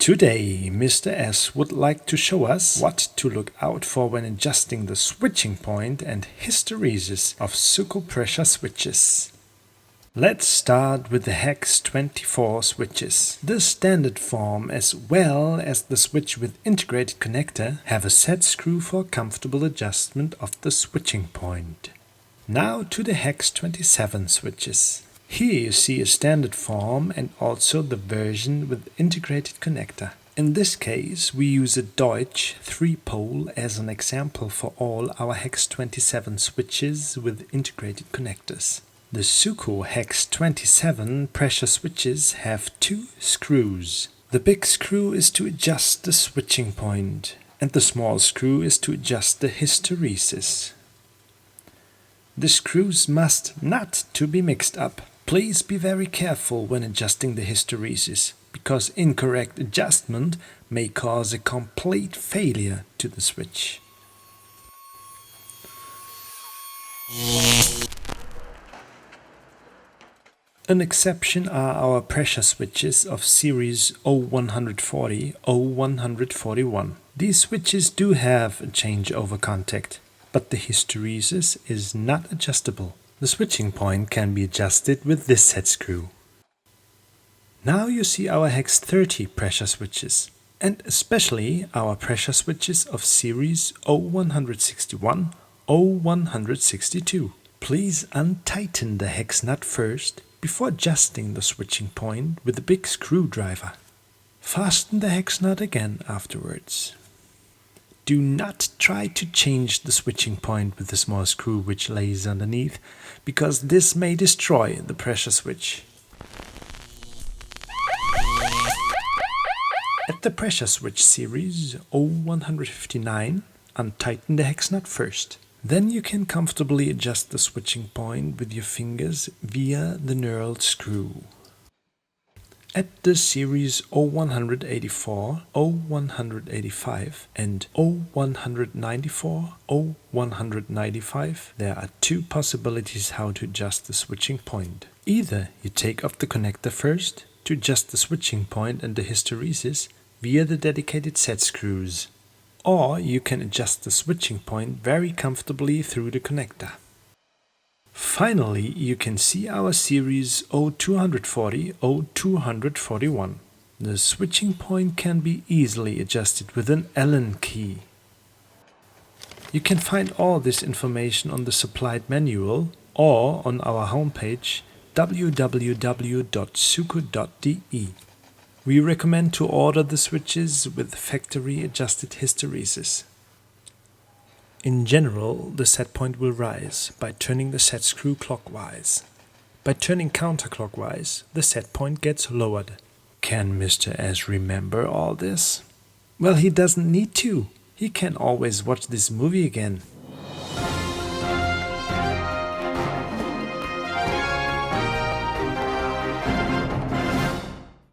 Today, Mr. S would like to show us what to look out for when adjusting the switching point and hysteresis of Suco pressure switches. Let's start with the hex 24 switches. The standard form as well as the switch with integrated connector have a set screw for comfortable adjustment of the switching point. Now to the hex 27 switches. Here you see a standard form and also the version with integrated connector. In this case we use a Deutsch 3-pole as an example for all our hex 27 switches with integrated connectors. The Suco hex 27 pressure switches have 2 screws. The big screw is to adjust the switching point and the small screw is to adjust the hysteresis. The screws must not to be mixed up. Please be very careful when adjusting the hysteresis, because incorrect adjustment may cause a complete failure to the switch. An exception are our pressure switches of series 0140, 0141. These switches do have a changeover contact, but the hysteresis is not adjustable. The switching point can be adjusted with this set screw. Now you see our hex 30 pressure switches, and especially our pressure switches of series 0161, 0162. Please untighten the hex nut first before adjusting the switching point with a big screwdriver. Fasten the hex nut again afterwards. Do not try to change the switching point with the small screw which lays underneath, because this may destroy the pressure switch. At the pressure switch series 0159, untighten the hex nut first. Then you can comfortably adjust the switching point with your fingers via the knurled screw. At the series 0184, 0185 and 0194, 0195 there are 2 possibilities how to adjust the switching point. Either you take off the connector first to adjust the switching point and the hysteresis via the dedicated set screws, or you can adjust the switching point very comfortably through the connector. Finally, you can see our series 0240, 0241. The switching point can be easily adjusted with an Allen key. You can find all this information on the supplied manual or on our homepage www.suco.de. We recommend to order the switches with factory adjusted hysteresis. In general, the set point will rise by turning the set screw clockwise. By turning counterclockwise, the set point gets lowered. Can Mr. S remember all this? Well, he doesn't need to. He can always watch this movie again.